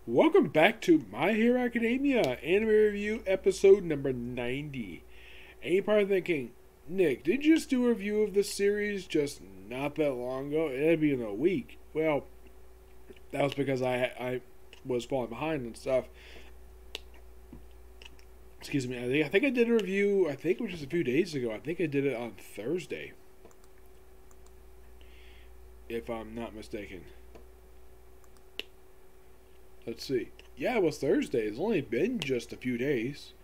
Welcome back to My Hero Academia Anime Review episode number 90. And you're probably thinking, Nick, did you just do a review of this series just not that long ago? It'd be in a week. Well, that was because I was falling behind and stuff. Excuse me. I think I did a review, I think it was just a few days ago. I think I did it on Thursday, if I'm not mistaken. Let's see. Yeah, it was Thursday. It's only been just a few days.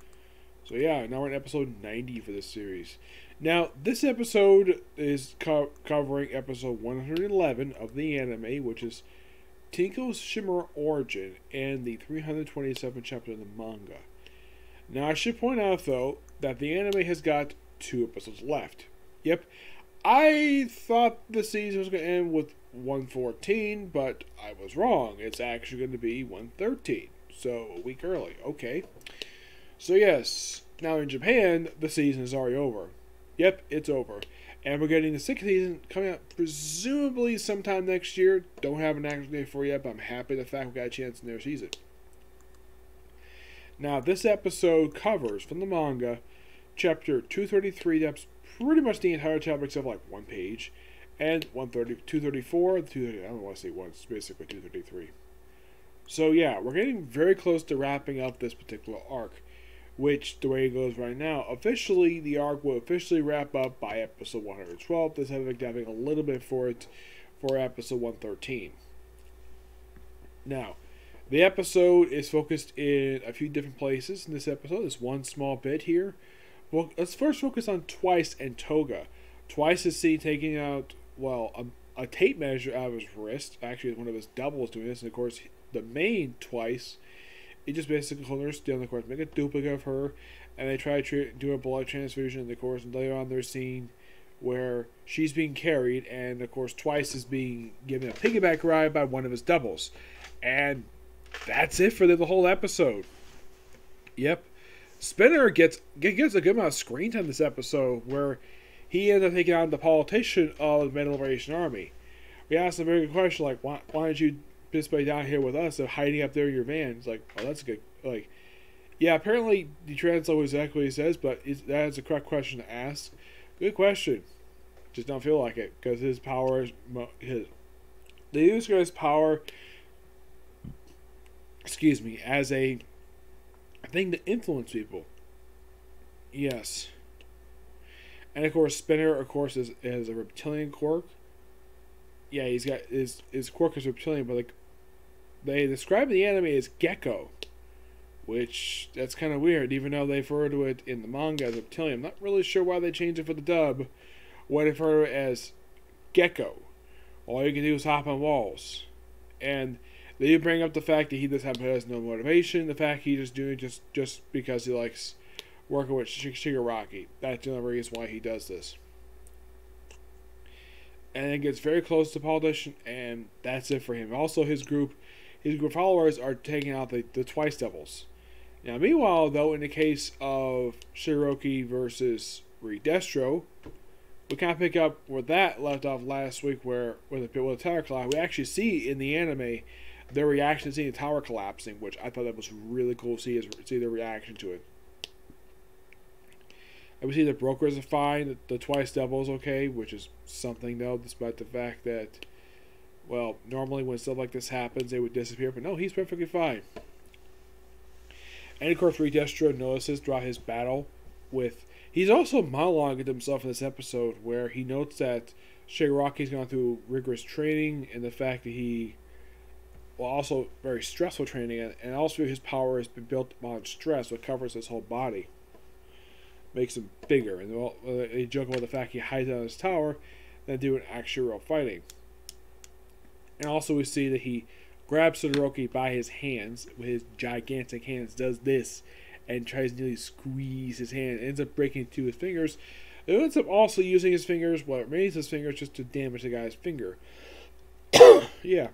So yeah, now we're in episode 90 for this series. Now, this episode is covering episode 111 of the anime, which is Tenko's Shimura origin and the 327th chapter of the manga. Now, I should point out, though, that the anime has got 2 episodes left. Yep, I thought the season was going to end with 114, but I was wrong. It's actually going to be 113, so a week early. Okay. So yes, now in Japan, the season is already over. Yep, it's over. And we're getting the 6th season coming out presumably sometime next year. Don't have an actual date for it yet, but I'm happy the fact we got a chance in their season. Now, this episode covers, from the manga, chapter 233. That's pretty much the entire chapter except for like one page. And 234, 230, I don't want to say one, it's basically 233. So yeah, we're getting very close to wrapping up this particular arc, which, the way it goes right now, officially, the arc will officially wrap up by episode 112. This having a little bit for it for episode 113. Now, the episode is focused in a few different places in this episode. There's one small bit here. Well, let's first focus on Twice and Toga. Twice is seen taking out, well, a tape measure out of his wrist. Actually, one of his doubles doing this. And, of course, the main Twice, it just basically hold her still, and, of course, make a duplicate of her. And they try to do a blood transfusion, and, of course, later on there's scene where she's being carried. And, of course, Twice is being given a piggyback ride by one of his doubles. And that's it for the whole episode. Yep. Spinner gets a good amount of screen time this episode, where he ended up taking on the politician of the Metal Liberation Army. We asked him a very good question, like, why don't you participate down here with us, of hiding up there in your van? It's like, oh, that's good. Like, yeah, apparently the translator was exactly what he says, but that is a correct question to ask. Good question. Just don't feel like it, because his power is they use his power, as a thing to influence people. Yes. And of course, Spinner, of course, is a reptilian quirk. Yeah, he's got his quirk is reptilian, but like they describe the anime as Gecko, which that's kind of weird. Even though they refer to it in the manga as reptilian, I'm not really sure why they changed it for the dub. What they refer to it as Gecko. All you can do is hop on walls, and they bring up the fact that he has no motivation. The fact he's just doing it just because he likes working with Shigaraki. That's the only reason why he does this. And it gets very close to politician, and that's it for him. Also, his group of followers are taking out the Twice Devils. Now, meanwhile, though, in the case of Shigaraki versus Destro, we kind of pick up where that left off last week, where with the tower collapse, we actually see in the anime their reaction to seeing the tower collapsing, which I thought that was really cool to see their reaction to it. And we see the brokers are fine, the Twice Devils okay, which is something, though, despite the fact that, well, normally when stuff like this happens, they would disappear, but no, he's perfectly fine. And of course, Destro notices throughout his battle with, he's also monologuing to himself in this episode, where he notes that Shigaraki's gone through rigorous training, and the fact that he, well, also very stressful training, and also his power has been built on stress, which covers his whole body. Makes him bigger, and they joke about the fact he hides on his tower than doing actual real fighting. And also we see that he grabs Todoroki by his hands, with his gigantic hands, does this, and tries to nearly squeeze his hand, ends up breaking 2 of his fingers. He ends up also using his fingers, what remains of his fingers, just to damage the guy's finger. Yeah.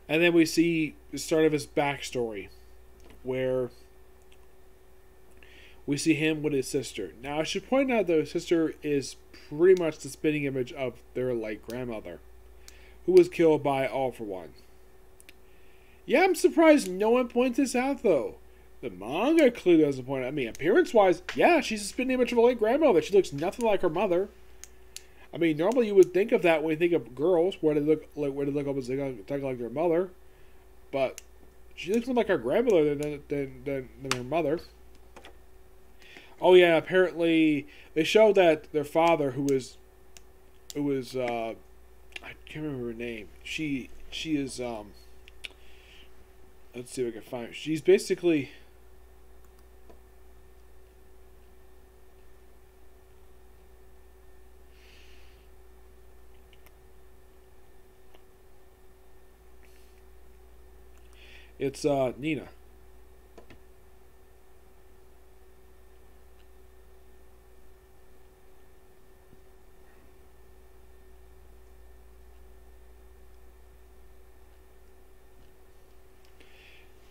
And then we see the start of his backstory, where we see him with his sister. Now, I should point out that his sister is pretty much the spitting image of their late grandmother, who was killed by All For One. Yeah, I'm surprised no one points this out, though. The manga clearly doesn't point out. I mean, appearance-wise, yeah, she's a spitting image of a late grandmother. She looks nothing like her mother. I mean, normally you would think of that when you think of girls, where they look almost like their mother. But she looks more like her grandmother than her mother. Oh yeah, apparently they showed that their father, who was I can't remember her name. She is let's see if I can find her. She's basically it's Nina.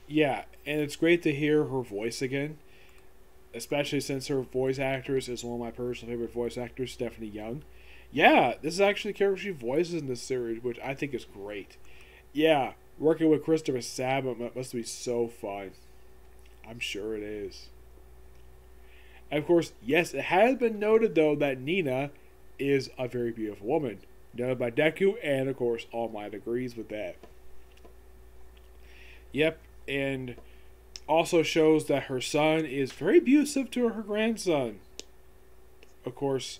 Yeah, and it's great to hear her voice again, especially since her voice actress is one of my personal favorite voice actors, Stephanie Young. Yeah, this is actually the character she voices in this series, which I think is great. Yeah, working with Christopher Sabat must be so fun. I'm sure it is. And of course, yes, it has been noted though that Nina is a very beautiful woman. Noted by Deku, and of course, All Might agrees with that. Yep, and also shows that her son is very abusive to her grandson. Of course,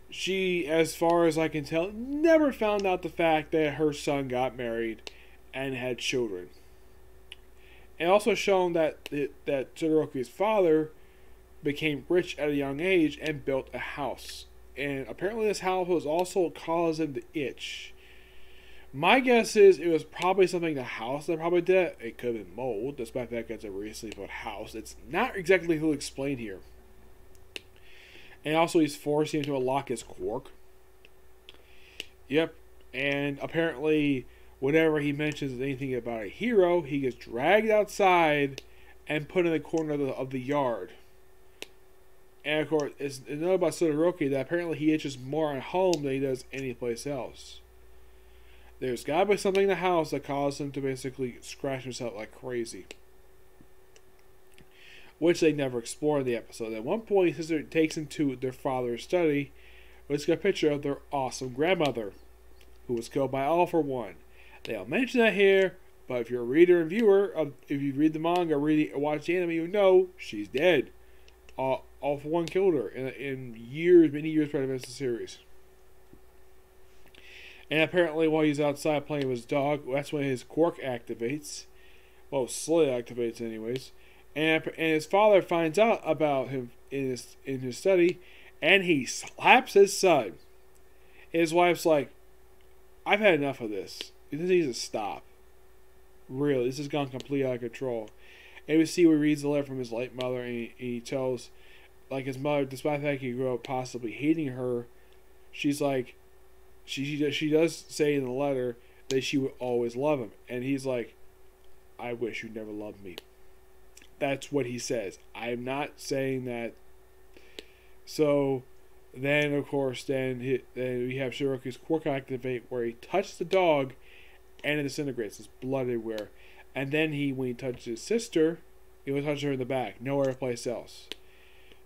she, as far as I can tell, never found out the fact that her son got married and had children. And also shown that Todoroki's father became rich at a young age and built a house. And apparently this house was also causing the itch. My guess is it was probably something the house that probably did. It could have been mold, despite the fact that it's a recently built house. It's not exactly who explained here. And also he's forcing him to unlock his quirk. Yep. And apparently whenever he mentions anything about a hero, he gets dragged outside and put in the corner of the yard. And of course, it's known about Todoroki that apparently he itches more at home than he does anyplace else. There's gotta be something in the house that caused him to basically scratch himself like crazy. Which they never explore in the episode. At one point, his sister takes him to their father's study, which got a picture of their awesome grandmother, who was killed by All for One. They don't mention that here, but if you're a reader and viewer, if you read the manga or watch the anime, you know she's dead. All for One killed her in years, many years prior to the series. And apparently while he's outside playing with his dog, that's when his quirk activates. Well, slowly activates anyways. And his father finds out about him in his study, and he slaps his son. His wife's like, I've had enough of this. This needs to stop. Really, this has gone completely out of control. And we see where he reads the letter from his late mother, and he tells, like, his mother, despite the fact he grew up possibly hating her, she's like, she does say in the letter that she would always love him. And he's like, I wish you never loved me. That's what he says. I'm not saying that. So then, of course, then we have Shiroki's quirk activate where he touches the dog and it disintegrates. There's blood everywhere. And then when he touches his sister, he will touch her in the back. Nowhere place else.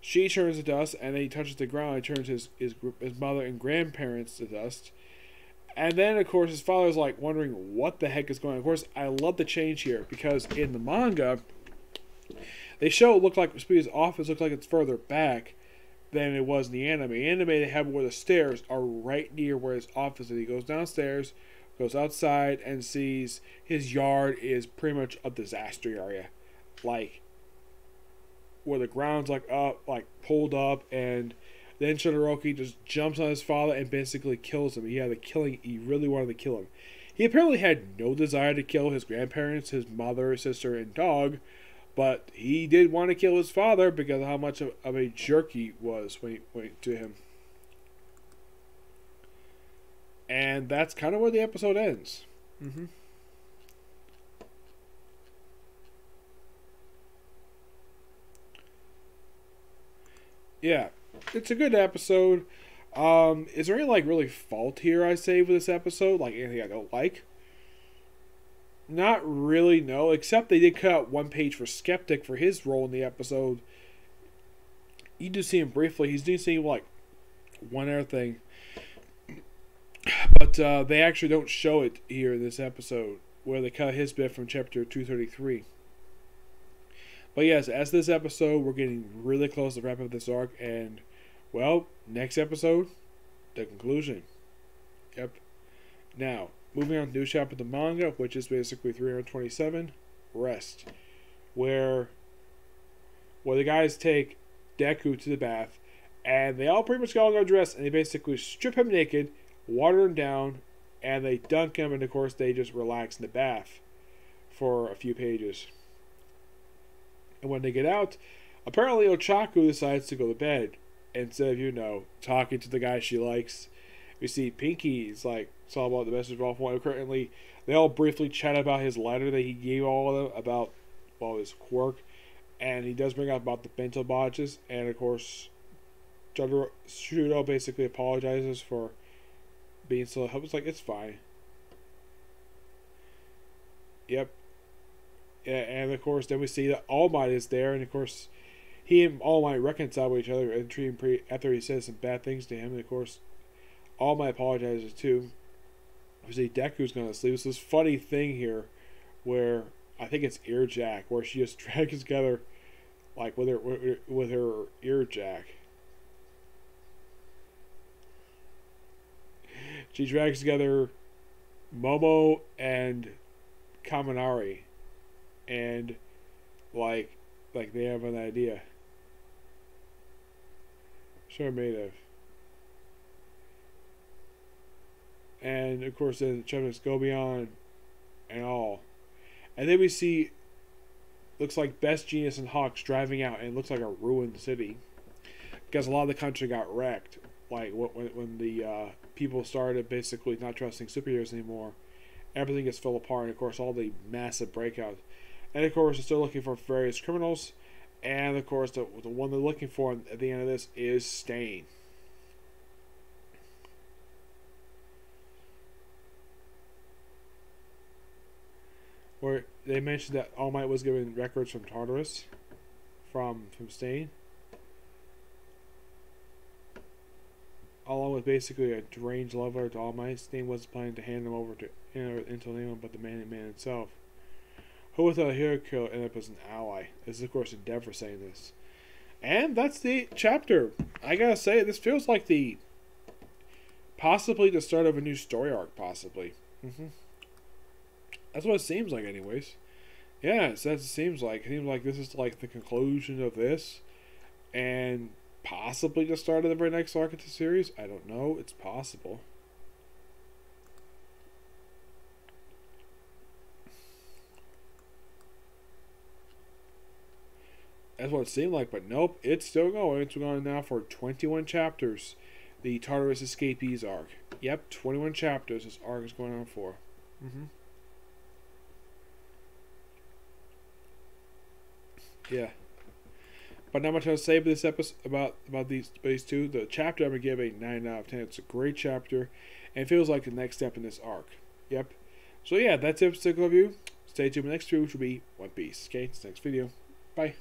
She turns to dust, and then he touches the ground and turns his mother and grandparents to dust. And then, of course, his father's like wondering what the heck is going on. Of course, I love the change here because in the manga, they show his office looks like it's further back than it was in the anime. Anime, they have where the stairs are right near where his office is. He goes downstairs, goes outside, and sees his yard is pretty much a disaster area. Like, where the ground's like up, like pulled up, and then Todoroki just jumps on his father and basically kills him. He really wanted to kill him. He apparently had no desire to kill his grandparents, his mother, sister, and dog, but he did want to kill his father because of how much of a jerk he was when he went to him. And that's kind of where the episode ends. Mm-hmm. Yeah, it's a good episode. Is there any really fault here I say with this episode? Like anything I don't like? Not really, no. Except they did cut out one page for Skeptic for his role in the episode. You do see him briefly. He's doing see like one other thing, but they actually don't show it here in this episode, where they cut his bit from chapter 233. But yes, as this episode, we're getting really close to wrap up this arc, and well, next episode, the conclusion. Yep. Now, moving on to the new chapter of the manga, which is basically 327, Rest, where the guys take Deku to the bath, and they all pretty much all go dressed, and they basically strip him naked, water him down, and they dunk him, and of course they just relax in the bath for a few pages. And when they get out, apparently Ochaku decides to go to bed instead of, talking to the guy she likes. We see Pinky's like, it's all about the message of all. Currently, they all briefly chat about his letter that he gave all of them about, his quirk. And he does bring up about the bento botches. And of course, Shudo basically apologizes for being so helpless. Like, it's fine. Yep. Yeah, and of course, then we see that All Might is there, and of course, he and All Might reconcile with each other and treat him after he says some bad things to him. And of course, All Might apologizes too. We see Deku's going to sleep. It's this funny thing here, where I think it's ear jack, where she just drags together, like with her ear jack. She drags together Momo and Kaminari. And like they have an idea. Sure made of. And of course then Chemnitz go beyond and all. And then we see looks like Best Genius and Hawks driving out, and it looks like a ruined city. Because a lot of the country got wrecked. Like when the people started basically not trusting superheroes anymore. Everything gets fell apart, and of course all the massive breakouts. And of course, they're still looking for various criminals. And of course, the one they're looking for at the end of this is Stain. Where they mentioned that All Might was given records from Tartarus, from Stain, along with basically a deranged lover to All Might. Stain was planning to hand them over to into anyone but the man himself. Who without a hero kill ended up as an ally. This is of course Endeavor saying this. And that's the chapter. I gotta say, this feels like possibly the start of a new story arc, possibly. That's what it seems like anyways. Yeah, that's what it seems like. It seems like this is like the conclusion of this. And possibly the start of the very next arc of the series. I don't know. It's possible. That's what it seemed like, but nope, it's still going. It's going now for 21 chapters. The Tartarus Escapees arc. Yep, 21 chapters this arc is going on for. Yeah. But not much to say about this episode about these two. The chapter I'm gonna give a 9 out of 10. It's a great chapter, and it feels like the next step in this arc. Yep. So yeah, that's it for this review. Stay tuned for the next two, which will be One Piece. Okay, it's the next video. Bye.